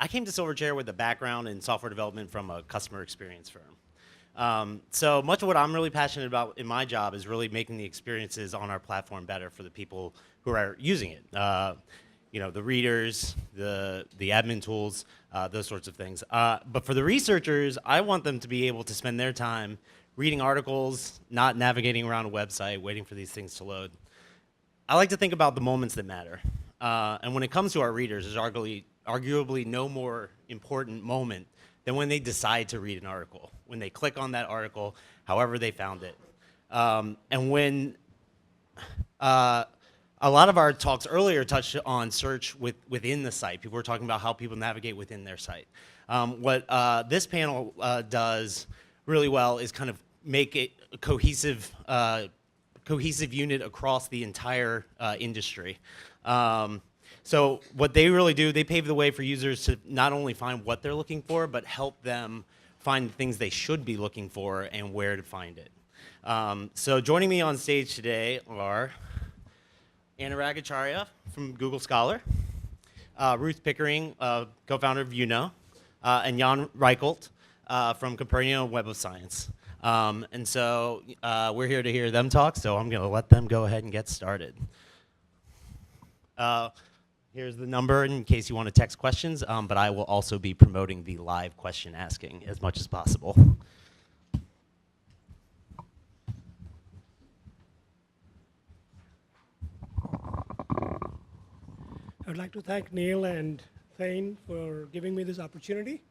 I came to Silverchair with a background in software development from a customer experience firm. So much of what I'm really passionate about in my job is really making the experiences on our platform better for the people who are using it. The readers, the admin tools, those sorts of things. But for the researchers, I want them to be able to spend their time reading articles, not navigating around a website, waiting for these things to load. I like to think about the moments that matter. And when it comes to our readers, there's arguably no more important moment than when they decide to read an article, when they click on that article, however they found it. And when a lot of our talks earlier touched on search within the site. People were talking about how people navigate within their site. What this panel does really well is kind of make it a cohesive unit across the entire industry. So what they really do, they pave the way for users to not only find what they're looking for, but help them find the things they should be looking for and where to find it. So joining me on stage today are Anurag Acharya from Google Scholar, Ruth Pickering, co-founder of UNO, and Jan Reichelt from Copernican Web of Science. And so we're here to hear them talk, so I'm going to let them go ahead and get started. Here's the number in case you want to text questions, but I will also be promoting the live question asking as much as possible. I would like to thank Neil and Thane for giving me this opportunity.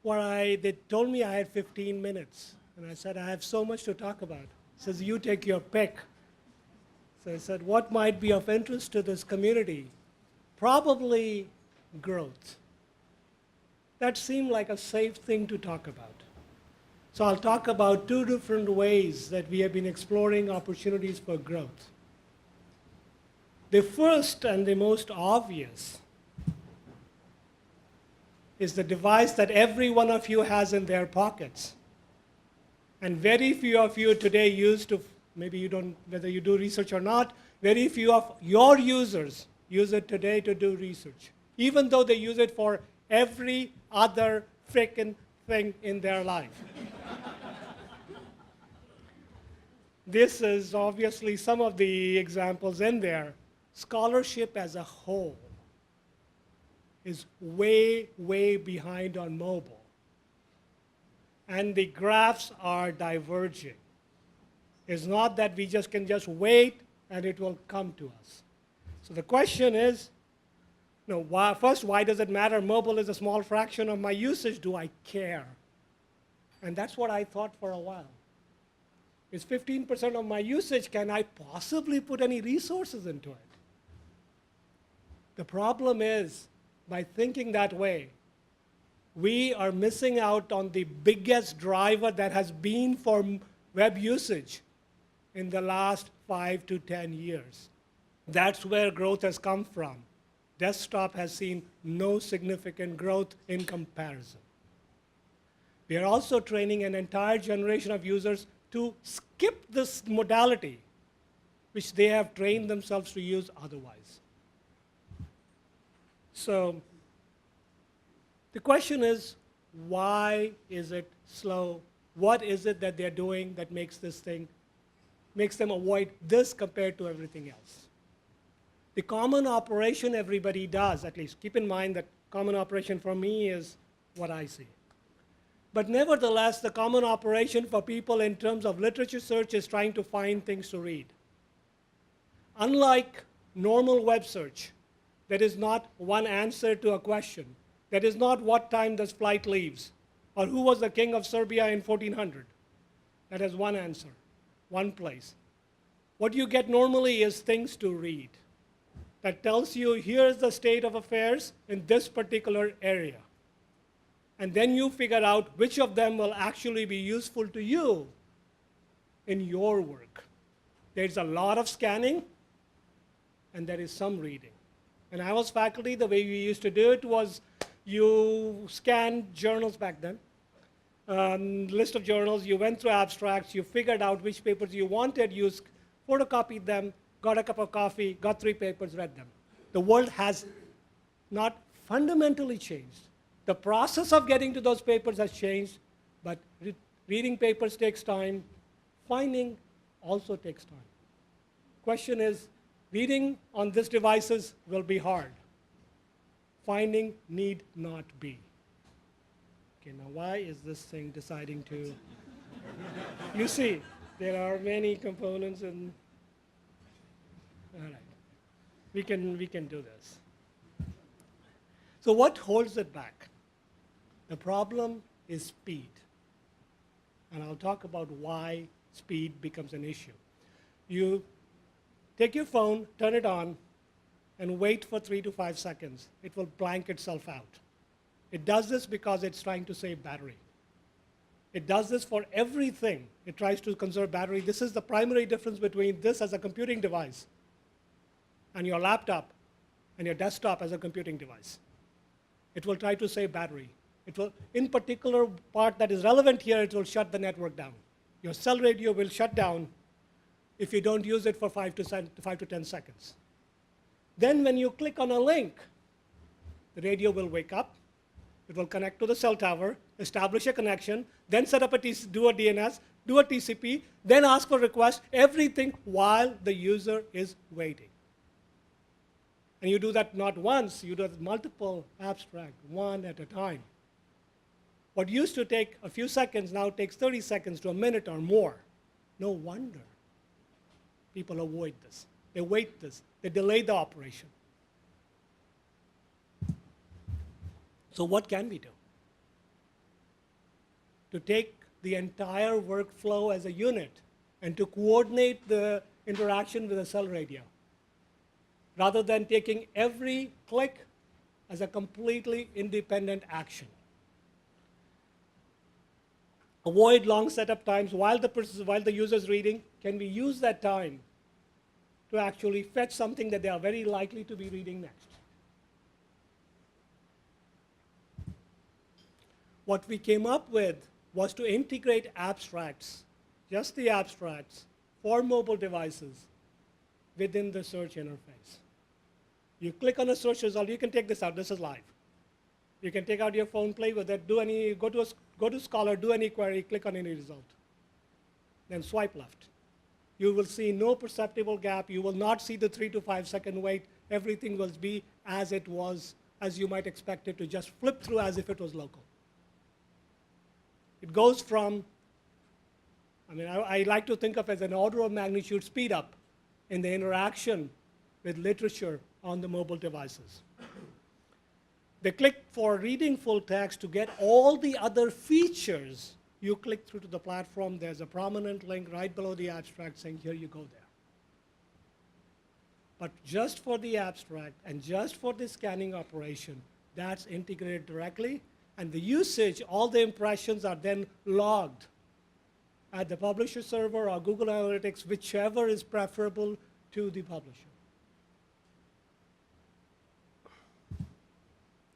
They told me I had 15 minutes, and I said, I have so much to talk about. He says, you take your pick. So I said, what might be of interest to this community? Probably growth. That seemed like a safe thing to talk about. So I'll talk about two different ways that we have been exploring opportunities for growth. The first and the most obvious is the device that every one of you has in their pockets. And very few of you today use to, maybe you don't, whether you do research or not, very few of your users use it today to do research, even though they use it for every other frickin' thing in their life. This is obviously some of the examples in there. Scholarship as a whole is way, way behind on mobile. And the graphs are diverging. It's not that we can just wait and it will come to us. So the question is, first, why does it matter? Mobile is a small fraction of my usage. Do I care? And that's what I thought for a while. It's 15% of my usage. Can I possibly put any resources into it? The problem is, by thinking that way, we are missing out on the biggest driver that has been for web usage in the last 5 to 10 years. That's where growth has come from. Desktop has seen no significant growth in comparison. We are also training an entire generation of users to skip this modality, which they have trained themselves to use otherwise. So the question is, why is it slow? What is it that they're doing that makes them avoid this compared to everything else? The common operation everybody does, at least keep in mind that common operation for me is what I see. But nevertheless, the common operation for people in terms of literature search is trying to find things to read. Unlike normal web search, there is not one answer to a question. That is not what time this flight leaves, or who was the king of Serbia in 1400. That has one answer, one place. What you get normally is things to read that tells you here's the state of affairs in this particular area. And then you figure out which of them will actually be useful to you in your work. There's a lot of scanning, and there is some reading. When I was faculty, the way we used to do it was you scanned journals back then, list of journals, you went through abstracts, you figured out which papers you wanted, you photocopied them, got a cup of coffee, got 3 papers, read them. The world has not fundamentally changed. The process of getting to those papers has changed, but reading papers takes time. Finding also takes time. Question is, reading on these devices will be hard. Finding need not be. Okay, now why is this thing deciding to? You see, there are many components, and all right, we can do this. So what holds it back? The problem is speed, and I'll talk about why speed becomes an issue. You take your phone, turn it on, and wait for 3 to 5 seconds. It will blank itself out. It does this because it's trying to save battery. It does this for everything. It tries to conserve battery. This is the primary difference between this as a computing device and your laptop and your desktop as a computing device. It will try to save battery. It will, in particular part that is relevant here, it will shut the network down. Your cell radio will shut down if you don't use it for 5 to 10 seconds. Then when you click on a link, the radio will wake up. It will connect to the cell tower, establish a connection, then set up do a DNS, do a TCP, then ask for request, everything while the user is waiting. And you do that not once, you do it multiple abstract, one at a time. What used to take a few seconds now takes 30 seconds to a minute or more. No wonder people avoid this. They wait this. They delay the operation. So what can we do? To take the entire workflow as a unit and to coordinate the interaction with the cell radio, rather than taking every click as a completely independent action. Avoid long setup times while the user is reading. Can we use that time to actually fetch something that they are very likely to be reading next? What we came up with was to integrate abstracts, just the abstracts, for mobile devices within the search interface. You click on a search result, you can take this out, this is live. You can take out your phone, play with it, go to Scholar, do any query, click on any result. Then swipe left. You will see no perceptible gap. You will not see the 3 to 5 second wait. Everything will be as it was, as you might expect it to just flip through as if it was local. It goes from, I like to think of as an order of magnitude speed up in the interaction with literature on the mobile devices. They click for reading full text to get all the other features. You click through to the platform, there's a prominent link right below the abstract saying, here you go there. But just for the abstract and just for the scanning operation, that's integrated directly. And the usage, all the impressions are then logged at the publisher server or Google Analytics, whichever is preferable to the publisher.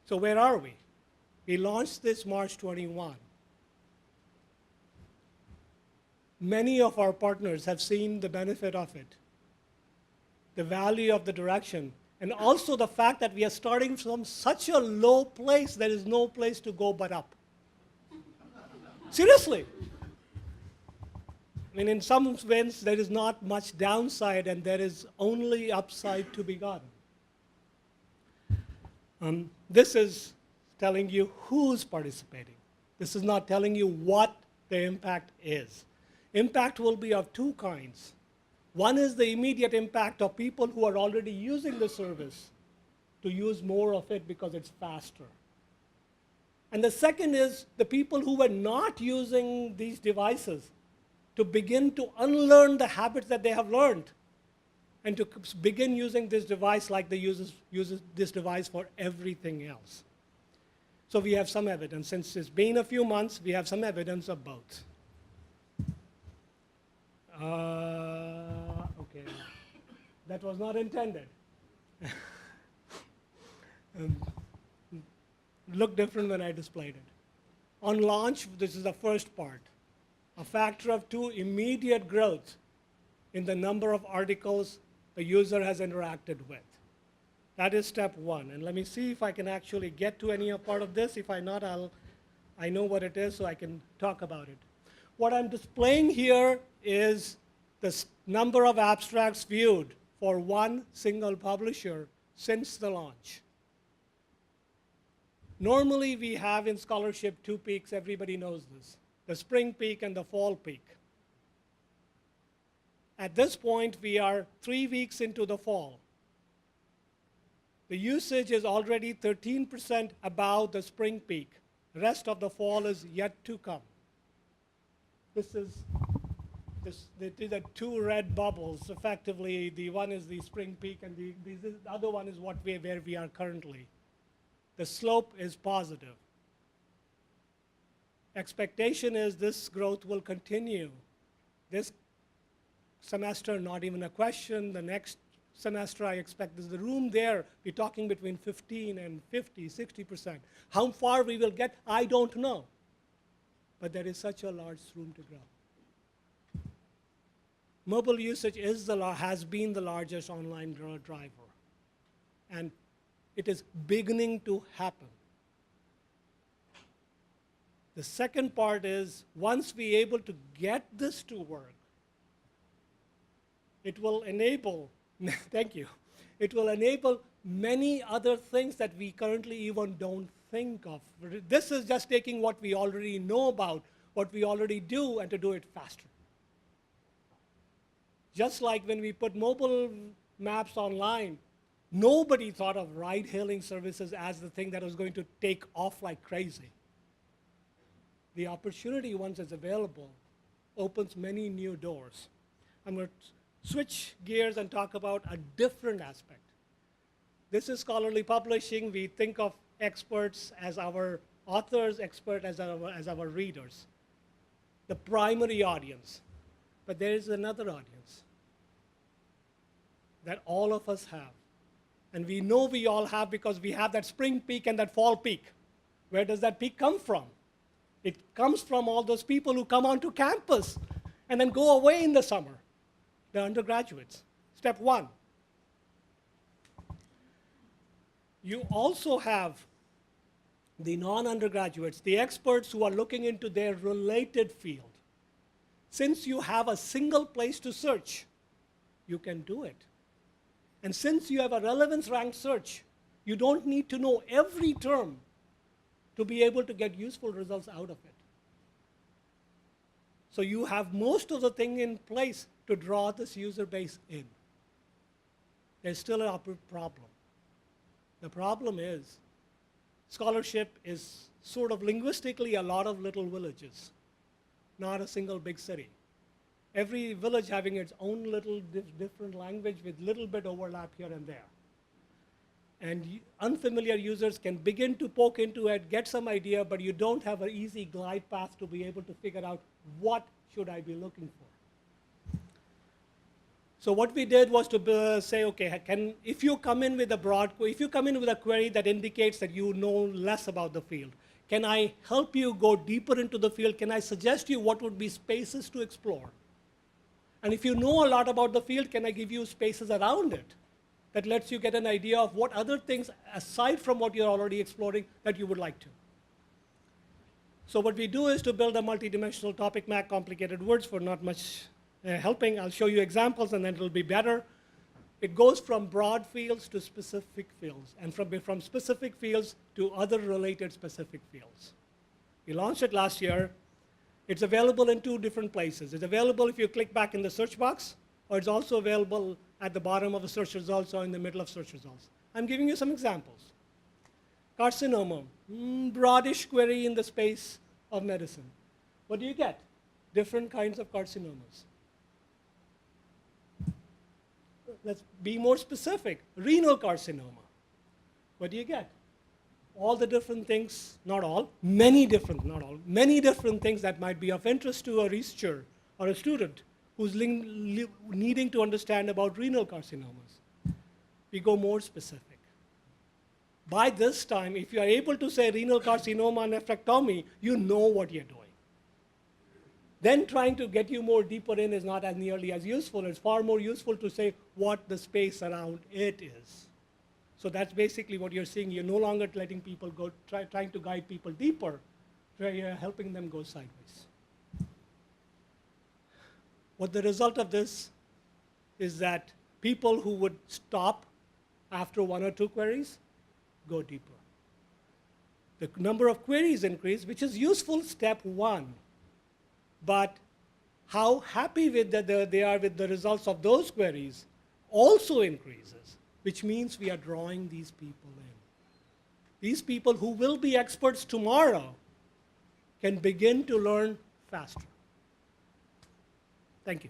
So where are we? We launched this March 21. Many of our partners have seen the benefit of it, the value of the direction, and also the fact that we are starting from such a low place, there is no place to go but up. Seriously. In some ways, there is not much downside, and there is only upside to be gotten. This is telling you who's participating. This is not telling you what the impact is. Impact will be of two kinds. One is the immediate impact of people who are already using the service to use more of it because it's faster. And the second is the people who were not using these devices to begin to unlearn the habits that they have learned and to begin using this device like they use this device for everything else. So we have some evidence. Since it's been a few months, we have some evidence of both. Okay, that was not intended. Looked different when I displayed it. On launch, this is the first part. A factor of 2 immediate growth in the number of articles the user has interacted with. That is step one. And let me see if I can actually get to any part of this. If I not, I know what it is, so I can talk about it. What I'm displaying here is the number of abstracts viewed for one single publisher since the launch. Normally, we have in scholarship 2 peaks. Everybody knows this, the spring peak and the fall peak. At this point, we are 3 weeks into the fall. The usage is already 13% above the spring peak. The rest of the fall is yet to come. These are 2 red bubbles. Effectively, the one is the spring peak, and the other one is where we are currently. The slope is positive. Expectation is this growth will continue. This semester, not even a question. The next semester, I expect there's the room there. We're talking between 15 and 50, 60%. How far we will get, I don't know. But there is such a large room to grow. Mobile usage has been the largest online growth driver. And it is beginning to happen. The second part is once we're able to get this to work, it will enable, thank you, it will enable many other things that we currently even don't think of. This is just taking what we already know about, what we already do, and to do it faster. Just like when we put mobile maps online, nobody thought of ride-hailing services as the thing that was going to take off like crazy. The opportunity, once it's available, opens many new doors. I'm going to switch gears and talk about a different aspect. This is scholarly publishing. We think of experts as our authors, experts as our readers, the primary audience. But there is another audience that all of us have. And we know we all have because we have that spring peak and that fall peak. Where does that peak come from? It comes from all those people who come onto campus and then go away in the summer, the undergraduates. Step one. You also have the non-undergraduates, the experts who are looking into their related field. Since you have a single place to search, you can do it. And since you have a relevance ranked search, you don't need to know every term to be able to get useful results out of it. So you have most of the thing in place to draw this user base in. There's still a problem. The problem is scholarship is sort of linguistically a lot of little villages, not a single big city. Every village having its own little different language with little bit overlap here and there. And unfamiliar users can begin to poke into it, get some idea, but you don't have an easy glide path to be able to figure out what should I be looking for. So what we did was to say, okay, if you come in with a query that indicates that you know less about the field, can I help you go deeper into the field? Can I suggest you what would be spaces to explore? And if you know a lot about the field, can I give you spaces around it that lets you get an idea of what other things, aside from what you're already exploring, that you would like to? So what we do is to build a multidimensional topic map, complicated words for not much helping. I'll show you examples, and then it'll be better. It goes from broad fields to specific fields, and from specific fields to other related specific fields. We launched it last year. It's available in 2 different places. It's available if you click back in the search box, or it's also available at the bottom of the search results or in the middle of search results. I'm giving you some examples. Carcinoma, broadish query in the space of medicine. What do you get? Different kinds of carcinomas. Let's be more specific. Renal carcinoma. What do you get? All the different things, not all, many different things that might be of interest to a researcher or a student who's needing to understand about renal carcinomas. We go more specific. By this time, if you are able to say renal carcinoma and nephrectomy, you know what you're doing. Then trying to get you more deeper in is not as nearly as useful. It's far more useful to say what the space around it is. So that's basically what you're seeing. You're no longer letting people go, trying to guide people deeper. You're helping them go sideways. What the result of this is that people who would stop after 1 or 2 queries go deeper. The number of queries increase, which is useful, step 1. But how happy they are with the results of those queries also increases, which means we are drawing these people in. These people who will be experts tomorrow can begin to learn faster. Thank you.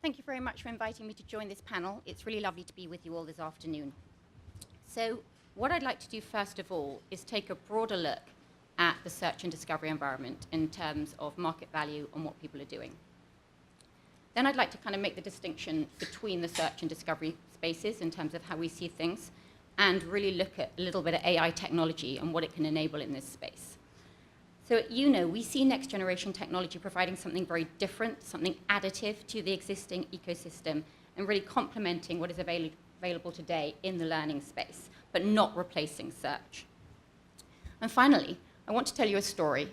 Thank you very much for inviting me to join this panel. It's really lovely to be with you all this afternoon. So what I'd like to do first of all is take a broader look at the search and discovery environment in terms of market value and what people are doing. Then I'd like to kind of make the distinction between the search and discovery spaces in terms of how we see things, and really look at a little bit of AI technology and what it can enable in this space. So we see next generation technology providing something very different, something additive to the existing ecosystem, and really complementing what is available today in the learning space, but not replacing search. And finally, I want to tell you a story.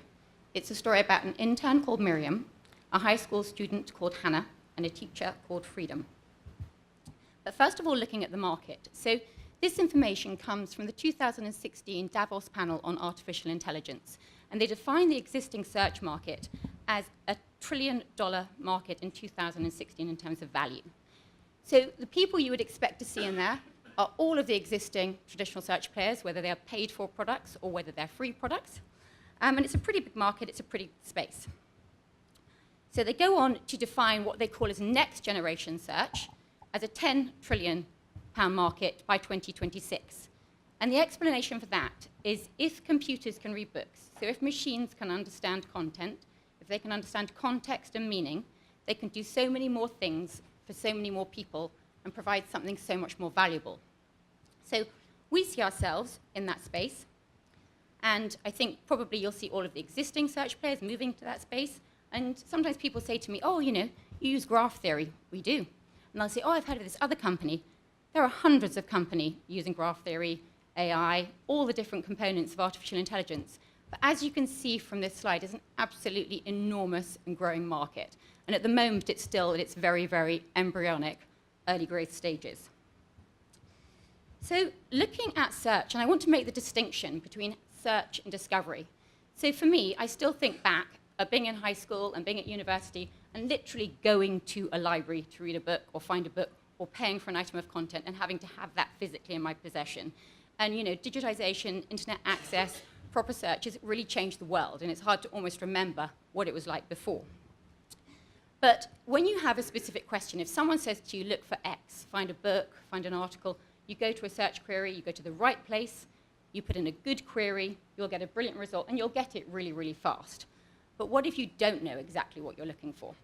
It's a story about an intern called Miriam, a high school student called Hannah, and a teacher called Freedom. But first of all, looking at the market. So this information comes from the 2016 Davos panel on artificial intelligence. And they define the existing search market as a $1 trillion market in 2016 in terms of value. So the people you would expect to see in there are all of the existing traditional search players, whether they are paid for products or whether they're free products. And it's a pretty big market, it's a pretty space. So they go on to define what they call as next generation search as a £10 trillion market by 2026. And the explanation for that is if computers can read books, so if machines can understand content, if they can understand context and meaning, they can do so many more things for so many more people and provide something so much more valuable. So we see ourselves in that space, and I think probably you'll see all of the existing search players moving to that space. And sometimes people say to me, oh, you use graph theory. We do. And I'll say, oh, I've heard of this other company. There are hundreds of companies using graph theory, AI, all the different components of artificial intelligence. But as you can see from this slide, it's an absolutely enormous and growing market. And at the moment, it's still at its very, very embryonic early growth stages. So looking at search, and I want to make the distinction between search and discovery. So for me, I still think back at being in high school and being at university and literally going to a library to read a book or find a book or paying for an item of content and having to have that physically in my possession. And digitization, internet access, proper search has really changed the world, and it's hard to almost remember what it was like before. But when you have a specific question, if someone says to you, look for X, find a book, find an article, you go to a search query, you go to the right place, you put in a good query, you'll get a brilliant result, and you'll get it really, really fast. But what if you don't know exactly what you're looking for?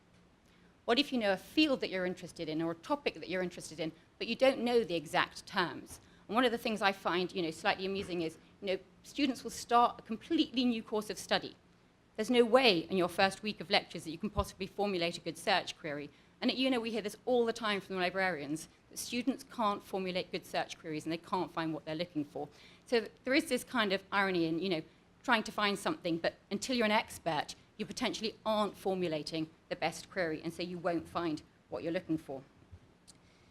What if you know a field that you're interested in or a topic that you're interested in, but you don't know the exact terms? And one of the things I find slightly amusing is students will start a completely new course of study. There's no way in your first week of lectures that you can possibly formulate a good search query. And we hear this all the time from the librarians, that students can't formulate good search queries and they can't find what they're looking for. So there is this kind of irony in trying to find something, but until you're an expert, you potentially aren't formulating the best query, and so you won't find what you're looking for.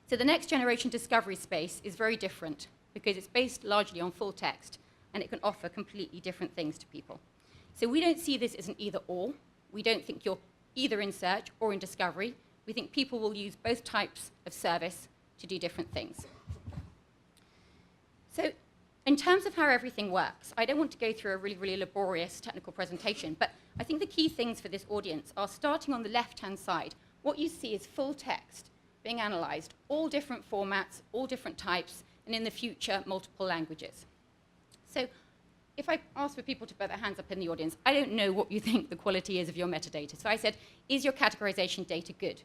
So the next generation discovery space is very different because it's based largely on full text, and it can offer completely different things to people. So we don't see this as an either-or. We don't think you're either in search or in discovery. We think people will use both types of service to do different things. So in terms of how everything works, I don't want to go through a really, really laborious technical presentation, but I think the key things for this audience are starting on the left-hand side. What you see is full text being analyzed, all different formats, all different types, and in the future, multiple languages. So if I ask for people to put their hands up in the audience, I don't know what you think the quality is of your metadata. So I said, is your categorization data good?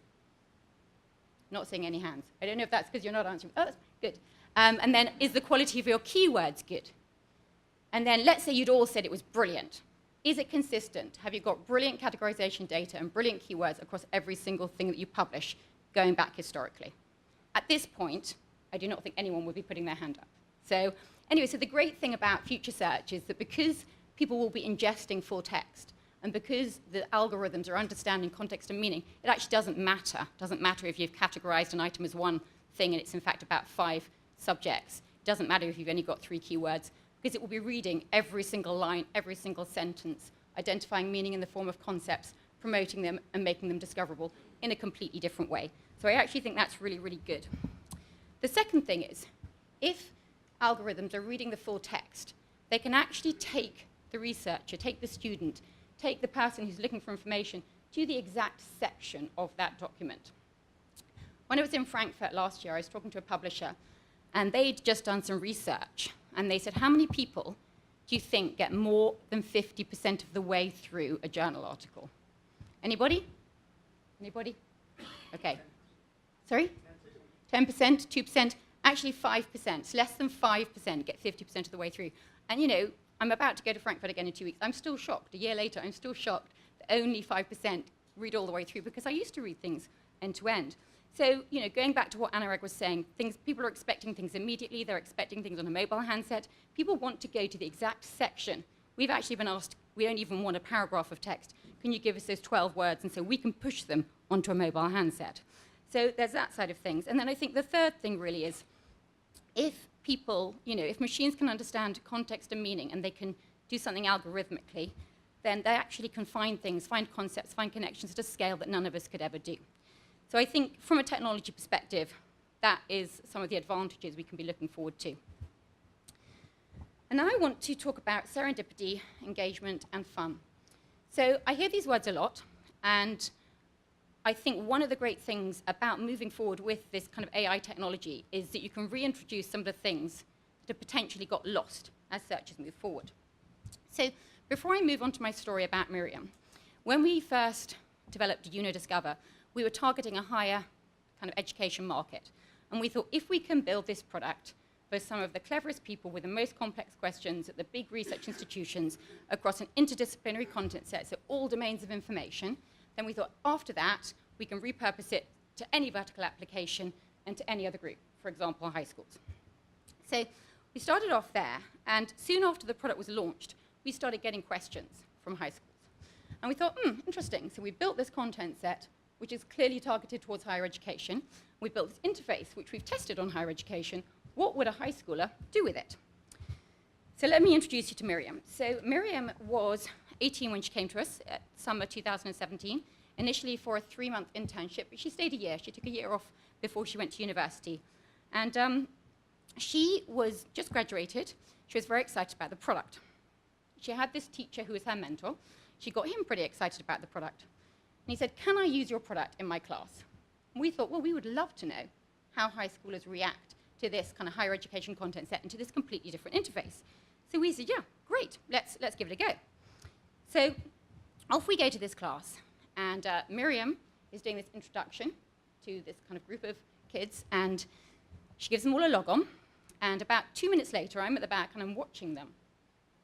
Not seeing any hands. I don't know if that's because you're not answering. Oh, that's good. And then, is the quality of your keywords good? And then let's say you'd all said it was brilliant. Is it consistent? Have you got brilliant categorization data and brilliant keywords across every single thing that you publish going back historically? At this point, I do not think anyone would be putting their hand up. So anyway, so the great thing about future search is that because people will be ingesting full text, and because the algorithms are understanding context and meaning, it actually doesn't matter. It doesn't matter if you've categorized an item as one thing and it's in fact about 5 subjects. It doesn't matter if you've only got 3 keywords, because it will be reading every single line, every single sentence, identifying meaning in the form of concepts, promoting them, and making them discoverable in a completely different way. So I actually think that's really, really good. The second thing is, if algorithms are reading the full text, they can actually take the researcher, take the student, take the person who's looking for information to the exact section of that document. When I was in Frankfurt last year, I was talking to a publisher, and they'd just done some research, and they said, how many people do you think get more than 50% of the way through a journal article? Anybody? Anybody? Okay. Sorry? 10%, 2%, actually 5%. So less than 5% get 50% of the way through. And you know, I'm about to go to Frankfurt again in 2 weeks. I'm still shocked. A year later, I'm still shocked that only 5% read all the way through, because I used to read things end to end. So, you know, going back to what Anurag was saying, people are expecting things immediately. They're expecting things on a mobile handset. People want to go to the exact section. We've actually been asked, we don't even want a paragraph of text. Can you give us those 12 words? And so we can push them onto a mobile handset. So there's that side of things. And then I think the third thing really is, if people, you know, if machines can understand context and meaning and they can do something algorithmically, then they actually can find things, find concepts, find connections at a scale that none of us could ever do. So I think from a technology perspective, that is some of the advantages we can be looking forward to. And now I want to talk about serendipity, engagement, and fun. So I hear these words a lot, and I think one of the great things about moving forward with this kind of AI technology is that you can reintroduce some of the things that have potentially got lost as searches move forward. So before I move on to my story about Miriam, when we first developed Discover, we were targeting a higher kind of education market. And we thought, if we can build this product for some of the cleverest people with the most complex questions at the big research institutions across an interdisciplinary content set, so all domains of information, then we thought after that, we can repurpose it to any vertical application and to any other group, for example, high schools. So we started off there, and soon after the product was launched, we started getting questions from high schools. And we thought, interesting. So we built this content set, which is clearly targeted towards higher education. We built this interface, which we've tested on higher education. What would a high schooler do with it? So let me introduce you to Miriam. So Miriam was 18 when she came to us, summer 2017, initially for a 3-month internship, but she stayed a year. She took a year off before she went to university. And she was just graduated. She was very excited about the product. She had this teacher who was her mentor. She got him pretty excited about the product. And he said, can I use your product in my class? And we thought, well, we would love to know how high schoolers react to this kind of higher education content set and to this completely different interface. So we said, yeah, great, let's give it a go. So off we go to this class, and Miriam is doing this introduction to this kind of group of kids, and she gives them all a log on, and about 2 minutes later, I'm at the back and I'm watching them.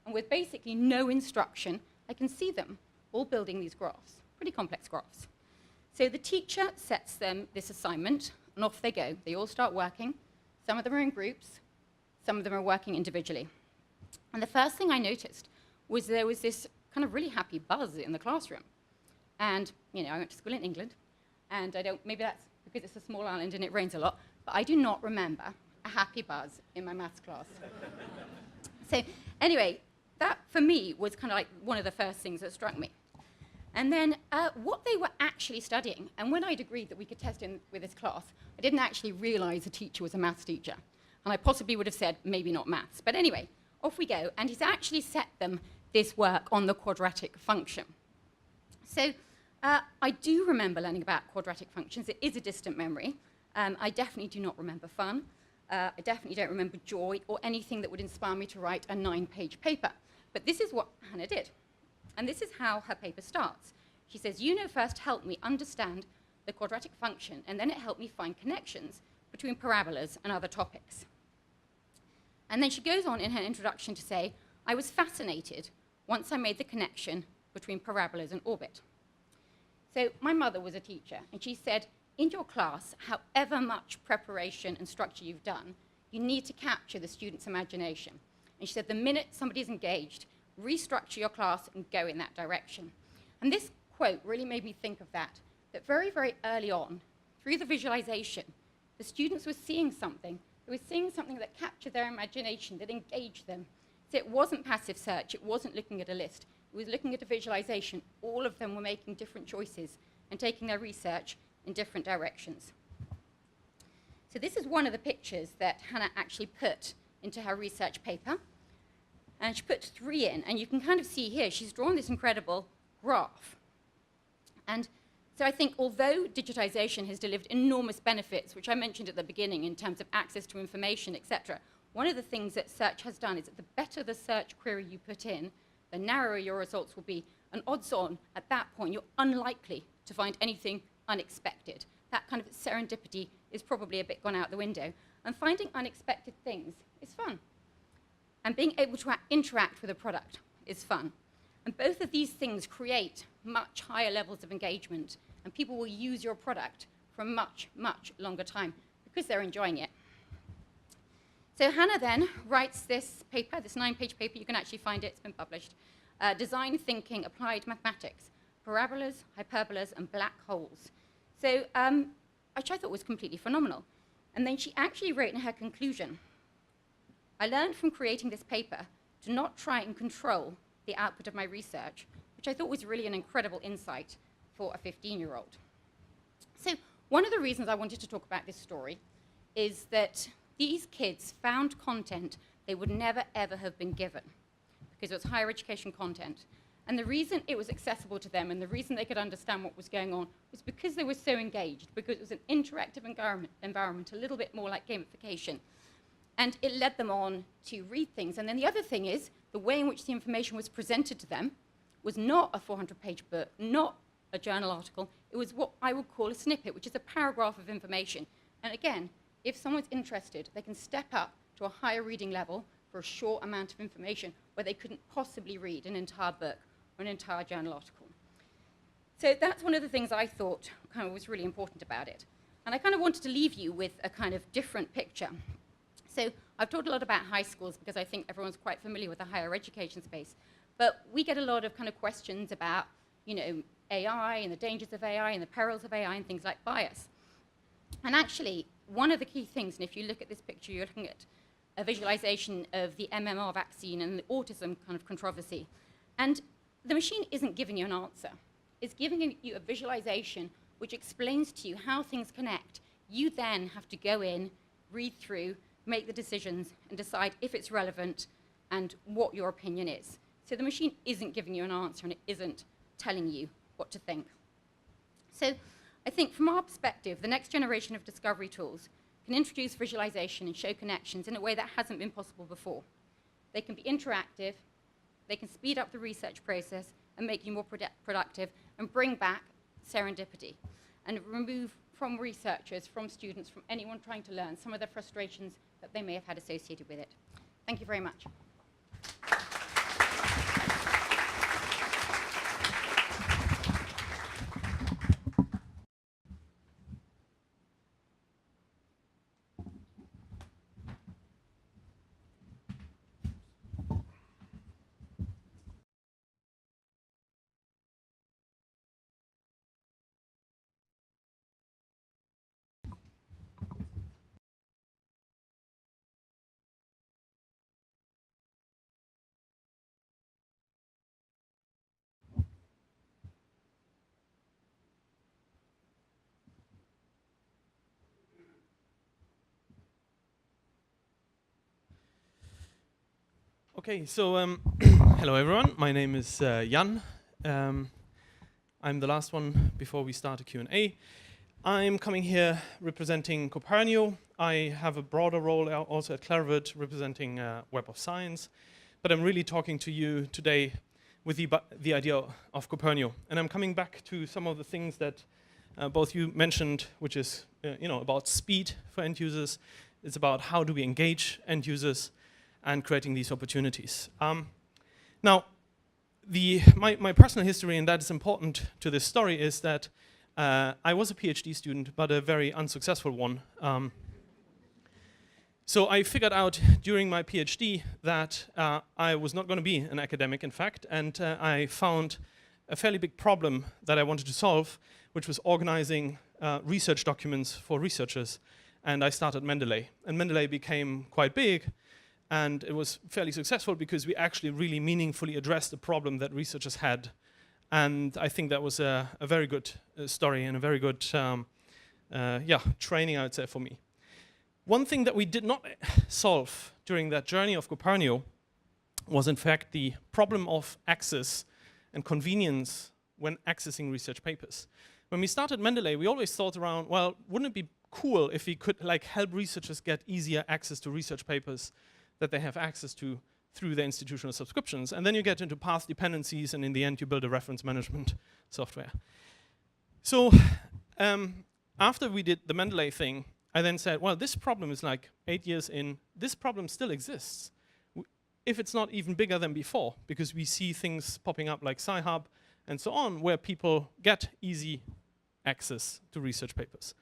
And with basically no instruction, I can see them all building these graphs, pretty complex graphs. So the teacher sets them this assignment, and off they go. They all start working. Some of them are in groups. Some of them are working individually. And the first thing I noticed was there was this kind of really happy buzz in the classroom. And, you know, I went to school in England, and maybe that's because it's a small island and it rains a lot, but I do not remember a happy buzz in my maths class. So anyway, that for me was kind of like one of the first things that struck me. And then what they were actually studying, and when I'd agreed that we could test in with this class, I didn't actually realize the teacher was a maths teacher. And I possibly would have said, maybe not maths. But anyway, off we go. And he's actually set them this work on the quadratic function. So I do remember learning about quadratic functions. It is a distant memory. I definitely do not remember fun. I definitely don't remember joy or anything that would inspire me to write a 9-page paper. But this is what Hannah did. And this is how her paper starts. She says, first helped me understand the quadratic function, and then it helped me find connections between parabolas and other topics. And then she goes on in her introduction to say, I was fascinated once I made the connection between parabolas and orbit. So my mother was a teacher, and she said, in your class, however much preparation and structure you've done, you need to capture the student's imagination. And she said, the minute somebody's engaged, restructure your class and go in that direction. And this quote really made me think of that very, very early on, through the visualization, the students were seeing something. They were seeing something that captured their imagination, that engaged them. So it wasn't passive search. It wasn't looking at a list. It was looking at a visualization. All of them were making different choices and taking their research in different directions. So this is one of the pictures that Hannah actually put into her research paper. And she put 3 in. And you can kind of see here, she's drawn this incredible graph. And so I think although digitization has delivered enormous benefits, which I mentioned at the beginning in terms of access to information, etc., one of the things that search has done is that the better the search query you put in, the narrower your results will be. And odds on, at that point, you're unlikely to find anything unexpected. That kind of serendipity is probably a bit gone out the window. And finding unexpected things is fun. And being able to interact with a product is fun. And both of these things create much higher levels of engagement, and people will use your product for a much, much longer time because they're enjoying it. So Hannah then writes this paper, this 9-page paper. You can actually find it. It's been published. Design Thinking Applied Mathematics, Parabolas, Hyperbolas, and Black Holes. So, which I thought was completely phenomenal. And then she actually wrote in her conclusion, I learned from creating this paper to not try and control the output of my research, which I thought was really an incredible insight for a 15-year-old. So one of the reasons I wanted to talk about this story is that these kids found content they would never, ever have been given because it was higher education content. And the reason it was accessible to them and the reason they could understand what was going on was because they were so engaged, because it was an interactive environment, a little bit more like gamification. And it led them on to read things. And then the other thing is, the way in which the information was presented to them was not a 400-page book, not a journal article. It was what I would call a snippet, which is a paragraph of information. And again, if someone's interested, they can step up to a higher reading level for a short amount of information where they couldn't possibly read an entire book or an entire journal article. So that's one of the things I thought kind of was really important about it. And I kind of wanted to leave you with a kind of different picture. So I've talked a lot about high schools because I think everyone's quite familiar with the higher education space. But we get a lot of kind of questions about, you know, AI and the dangers of AI and the perils of AI and things like bias. And actually, one of the key things, and if you look at this picture, you're looking at a visualization of the MMR vaccine and the autism kind of controversy. And the machine isn't giving you an answer. It's giving you a visualization which explains to you how things connect. You then have to go in, read through, make the decisions, and decide if it's relevant and what your opinion is. So the machine isn't giving you an answer, and it isn't telling you what to think. So I think from our perspective, the next generation of discovery tools can introduce visualization and show connections in a way that hasn't been possible before. They can be interactive, they can speed up the research process and make you more productive and bring back serendipity and remove from researchers, from students, from anyone trying to learn some of the frustrations that they may have had associated with it. Thank you very much. Okay, so hello everyone. My name is Jan. I'm the last one before we start a Q&A. I'm coming here representing Copernio. I have a broader role also at Clarivate representing Web of Science, but I'm really talking to you today with the idea of Copernio. And I'm coming back to some of the things that both you mentioned, which is about speed for end users. It's about how do we engage end users and creating these opportunities. Now, my personal history, and that is important to this story, is that I was a PhD student, but a very unsuccessful one. So I figured out during my PhD that I was not going to be an academic, in fact, and I found a fairly big problem that I wanted to solve, which was organizing research documents for researchers. And I started Mendeley. And Mendeley became quite big, and it was fairly successful because we actually really meaningfully addressed the problem that researchers had. And I think that was a very good story and a very good training, I would say, for me. One thing that we did not solve during that journey of Copernio was, in fact, the problem of access and convenience when accessing research papers. When we started Mendeley, we always thought around, well, wouldn't it be cool if we could help researchers get easier access to research papers that they have access to through their institutional subscriptions? And then you get into path dependencies, and in the end, you build a reference management software. So after we did the Mendeley thing, I then said, well, this problem is 8 years in. This problem still exists, if it's not even bigger than before, because we see things popping up like Sci-Hub and so on, where people get easy access to research papers.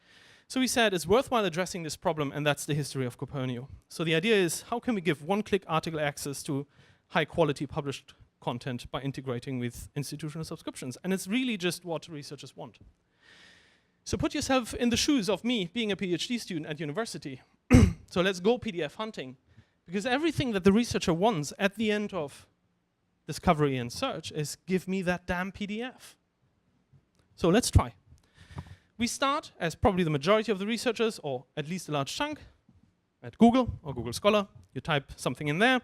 So we said it's worthwhile addressing this problem, and that's the history of Copernio. So the idea is, how can we give one-click article access to high-quality published content by integrating with institutional subscriptions? And it's really just what researchers want. So put yourself in the shoes of me being a PhD student at university. So let's go PDF hunting. Because everything that the researcher wants at the end of discovery and search is, give me that damn PDF. So let's try. We start, as probably the majority of the researchers, or at least a large chunk, at Google or Google Scholar. You type something in there,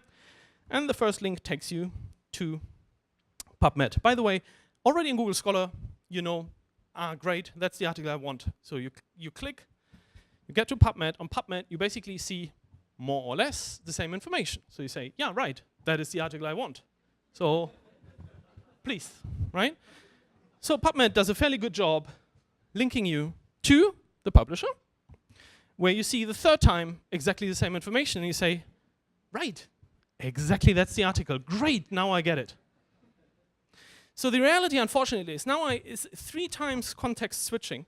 and the first link takes you to PubMed. By the way, already in Google Scholar, you know, great, that's the article I want. So you click, you get to PubMed. On PubMed, you basically see more or less the same information. So you say, yeah, right, that is the article I want. So please, right? So PubMed does a fairly good job linking you to the publisher, where you see the third time exactly the same information, and you say, right, exactly, that's the article. Great, now I get it. So the reality, unfortunately, is now is 3 times context switching.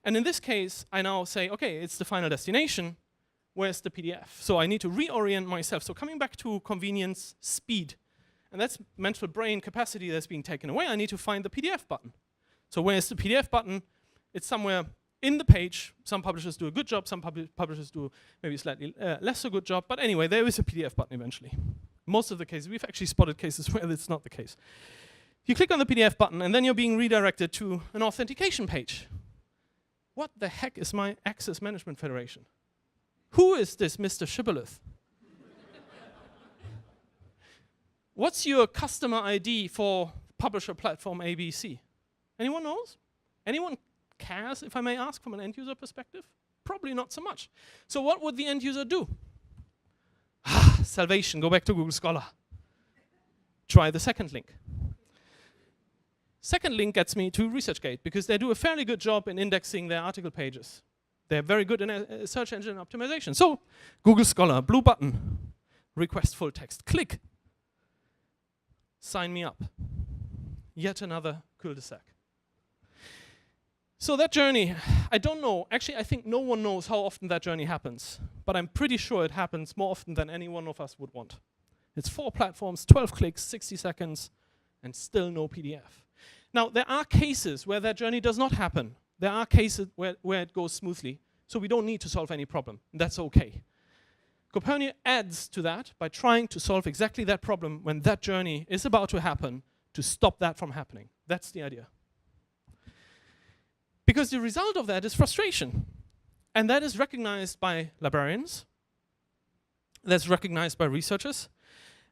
And in this case, I now say, okay, it's the final destination. Where's the PDF? So I need to reorient myself. So coming back to convenience, speed, and that's mental brain capacity that's being taken away, I need to find the PDF button. So where's the PDF button? It's somewhere in the page. Some publishers do a good job, some publishers do maybe slightly less a good job, but anyway, there is a PDF button eventually. Most of the cases, we've actually spotted cases where it's not the case. You click on the PDF button, and then you're being redirected to an authentication page. What the heck is my Access Management Federation? Who is this Mr. Shibboleth? What's your customer ID for publisher platform ABC? Anyone knows? Anyone cares, if I may ask, from an end user perspective? Probably not so much. So what would the end user do? Salvation, go back to Google Scholar. Try the second link. Second link gets me to ResearchGate, because they do a fairly good job in indexing their article pages. They're very good in search engine optimization. So Google Scholar, blue button, request full text, click. Sign me up. Yet another cul-de-sac. So that journey, I don't know. Actually, I think no one knows how often that journey happens. But I'm pretty sure it happens more often than any one of us would want. It's 4 platforms, 12 clicks, 60 seconds, and still no PDF. Now, there are cases where that journey does not happen. There are cases where it goes smoothly. So we don't need to solve any problem. That's okay. Copernio adds to that by trying to solve exactly that problem when that journey is about to happen, to stop that from happening. That's the idea. Because the result of that is frustration. And that is recognized by librarians. That's recognized by researchers.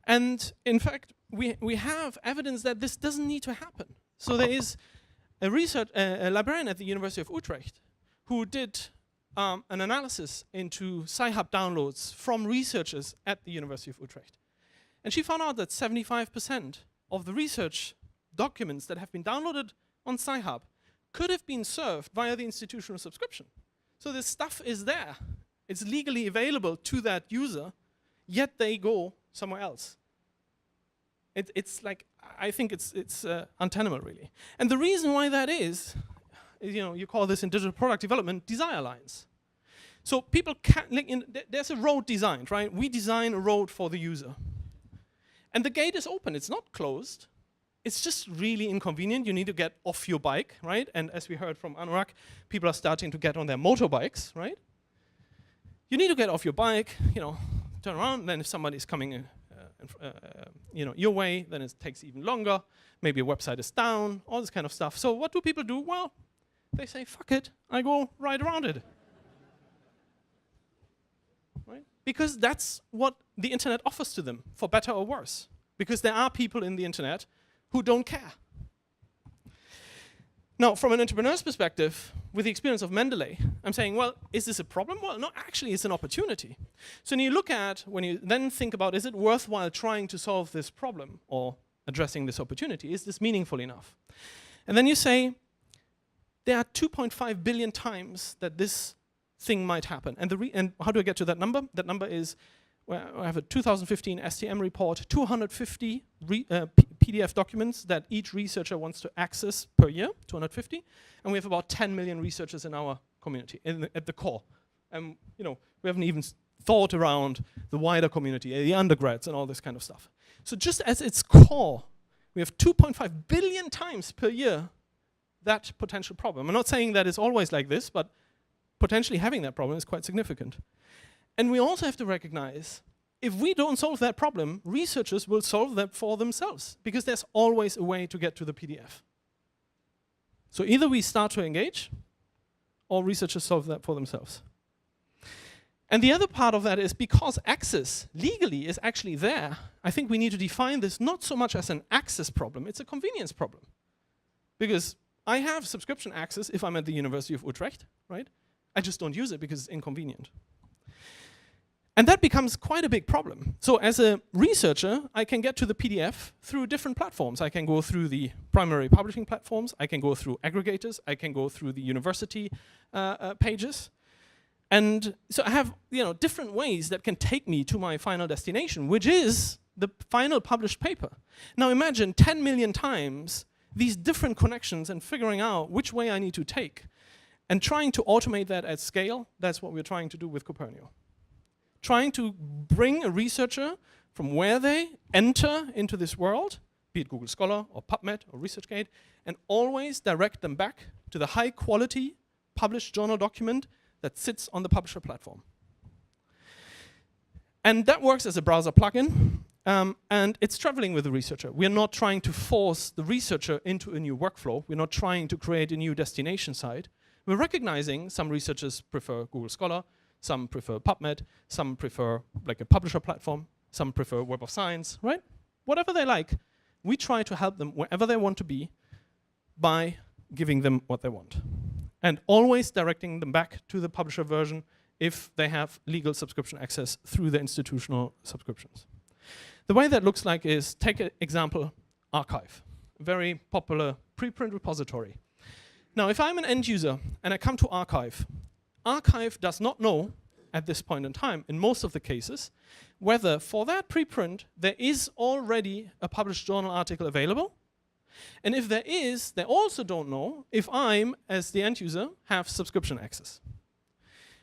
And in fact, we have evidence that this doesn't need to happen. So there is a librarian at the University of Utrecht who did an analysis into Sci-Hub downloads from researchers at the University of Utrecht. And she found out that 75% of the research documents that have been downloaded on Sci-Hub could have been served via the institutional subscription. So this stuff is there. It's legally available to that user, yet they go somewhere else. It's like, I think it's untenable, really. And the reason why that is, you call this in digital product development desire lines. So people can, there's a road designed, right? We design a road for the user. And the gate is open, it's not closed. It's just really inconvenient. You need to get off your bike, right? And as we heard from Anurag, people are starting to get on their motorbikes, right? You need to get off your bike, turn around, then if somebody's coming your way, then it takes even longer. Maybe a website is down, all this kind of stuff. So what do people do? Well, they say, fuck it, I go right around it. Right? Because that's what the internet offers to them, for better or worse. Because there are people in the internet who don't care. Now, from an entrepreneur's perspective, with the experience of Mendeley, I'm saying, well, is this a problem? Well, no, actually, it's an opportunity. So when you then think about, is it worthwhile trying to solve this problem or addressing this opportunity? Is this meaningful enough? And then you say, there are 2.5 billion times that this thing might happen. And how do I get to that number? That number is, well, I have a 2015 STM report, 250 PDF documents that each researcher wants to access per year, 250, and we have about 10 million researchers in our community, at the core. We haven't even thought around the wider community, the undergrads and all this kind of stuff. So just as its core, we have 2.5 billion times per year that potential problem. I'm not saying that it's always like this, but potentially having that problem is quite significant. And we also have to recognize, if we don't solve that problem, researchers will solve that for themselves, because there's always a way to get to the PDF. So either we start to engage, or researchers solve that for themselves. And the other part of that is, because access legally is actually there, I think we need to define this not so much as an access problem, it's a convenience problem. Because I have subscription access if I'm at the University of Utrecht, right? I just don't use it because it's inconvenient. And that becomes quite a big problem. So as a researcher, I can get to the PDF through different platforms. I can go through the primary publishing platforms. I can go through aggregators. I can go through the university pages. And so I have different ways that can take me to my final destination, which is the final published paper. Now imagine 10 million times these different connections and figuring out which way I need to take. And trying to automate that at scale, that's what we're trying to do with Copernio. Trying to bring a researcher from where they enter into this world, be it Google Scholar or PubMed or ResearchGate, and always direct them back to the high quality published journal document that sits on the publisher platform. And that works as a browser plugin, and it's traveling with the researcher. We're not trying to force the researcher into a new workflow. We're not trying to create a new destination site. We're recognizing some researchers prefer Google Scholar, some prefer PubMed, some prefer like a publisher platform, some prefer Web of Science, right? Whatever they like, we try to help them wherever they want to be by giving them what they want. And always directing them back to the publisher version if they have legal subscription access through the institutional subscriptions. The way that looks like is, take an example, Archive, a very popular preprint repository. Now, if I'm an end user and I come to Archive, Archive does not know, at this point in time, in most of the cases, whether for that preprint there is already a published journal article available. And if there is, they also don't know if I'm, as the end user, have subscription access.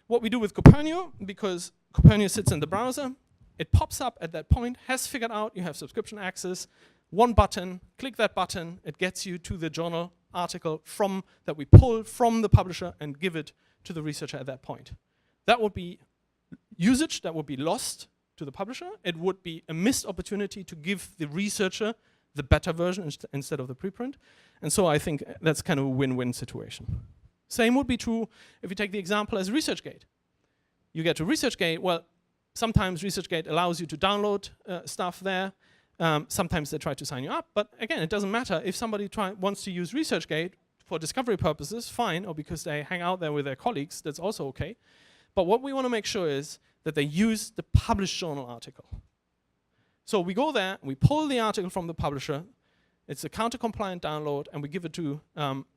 What we do with Copernio, because Copernio sits in the browser, it pops up at that point, has figured out you have subscription access, one button, click that button, it gets you to the journal article that we pull from the publisher and give it to the researcher at that point. That would be usage that would be lost to the publisher. It would be a missed opportunity to give the researcher the better version instead of the preprint. And so I think that's kind of a win-win situation. Same would be true if you take the example as ResearchGate. You get to ResearchGate, well, sometimes ResearchGate allows you to download stuff there. Sometimes they try to sign you up, but again, it doesn't matter. If somebody wants to use ResearchGate for discovery purposes, fine, or because they hang out there with their colleagues, that's also okay. But what we want to make sure is that they use the published journal article. So we go there, we pull the article from the publisher, it's a counter-compliant download, and we give it to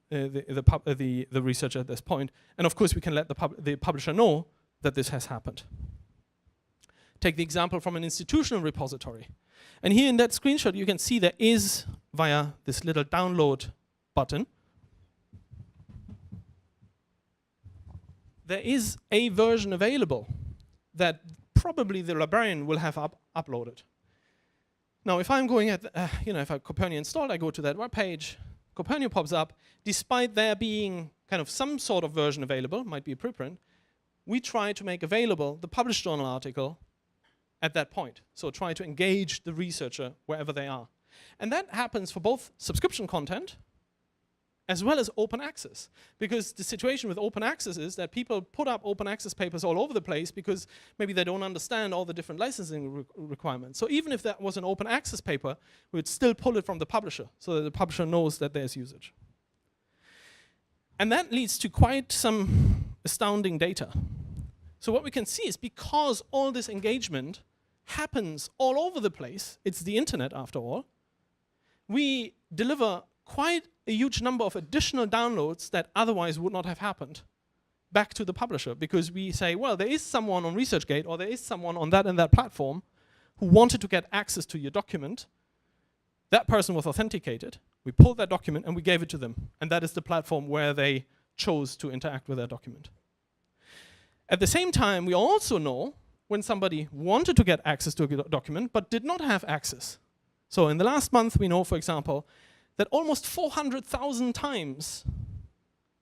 the researcher at this point. And of course, we can let the publisher know that this has happened. take the example from an institutional repository. And here in that screenshot, you can see there is, via this little download button, there is a version available that probably the librarian will have uploaded. Now, if I'm going at, if I have Copernio installed, I go to that web page, Copernio pops up. Despite there being kind of some sort of version available, might be a preprint, we try to make available the published journal article at that point. So try to engage the researcher wherever they are. And that happens for both subscription content as well as open access. Because the situation with open access is that people put up open access papers all over the place because maybe they don't understand all the different licensing requirements. So even if that was an open access paper, we would still pull it from the publisher so that the publisher knows that there's usage. And that leads to quite some astounding data. So what we can see is because all this engagement happens all over the place, it's the internet after all, we deliver quite a huge number of additional downloads that otherwise would not have happened back to the publisher, because we say, well, there is someone on ResearchGate or there is someone on that and that platform who wanted to get access to your document. That person was authenticated. We pulled that document and we gave it to them. And that is the platform where they chose to interact with that document. At the same time, we also know when somebody wanted to get access to a document but did not have access. So in the last month, we know, for example, that almost 400,000 times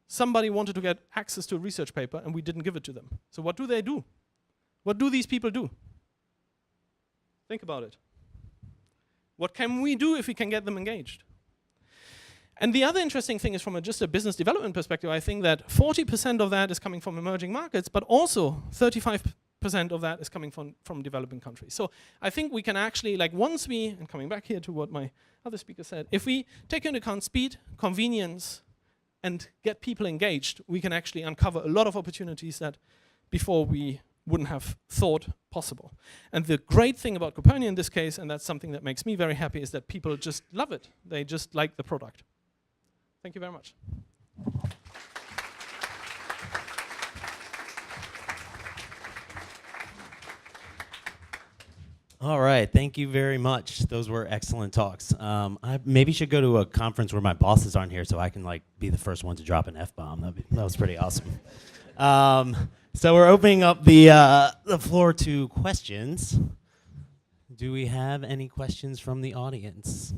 somebody wanted to get access to a research paper and we didn't give it to them. So what do they do? What do these people do? Think about it. What can we do if we can get them engaged? And the other interesting thing is from just a business development perspective, I think that 40% of that is coming from emerging markets, but also 35% of that is coming from developing countries. So I think we can actually, like once we, and coming back here to what my other speaker said, if we take into account speed, convenience, and get people engaged, we can actually uncover a lot of opportunities that before we wouldn't have thought possible. And the great thing about Copernio in this case, and that's something that makes me very happy, is that people just love it. They just like the product. Thank you very much. All right, thank you very much. Those were excellent talks. I maybe should go to a conference where my bosses aren't here so I can like be the first one to drop an F-bomb. That was pretty awesome. So we're opening up the floor to questions. Do we have any questions from the audience? Do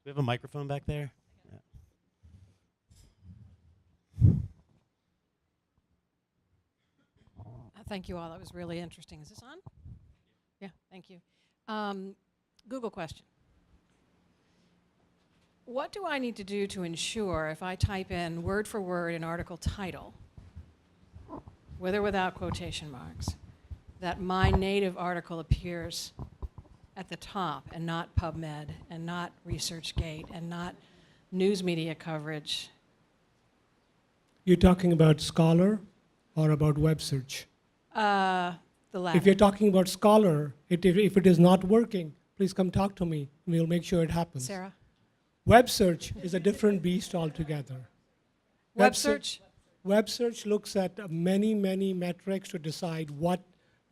we have a microphone back there? Thank you all. That was really interesting. Is this on? Yeah, thank you. Google question. What do I need to do to ensure if I type in word for word an article title, with or without quotation marks, that my native article appears at the top and not PubMed and not ResearchGate and not news media coverage? You're talking about Scholar or about web search? The latter. If you're talking about Scholar, if it is not working, please come talk to me, and we'll make sure it happens. Sarah? Web search is a different beast altogether. Web search? Web search looks at many, many metrics to decide what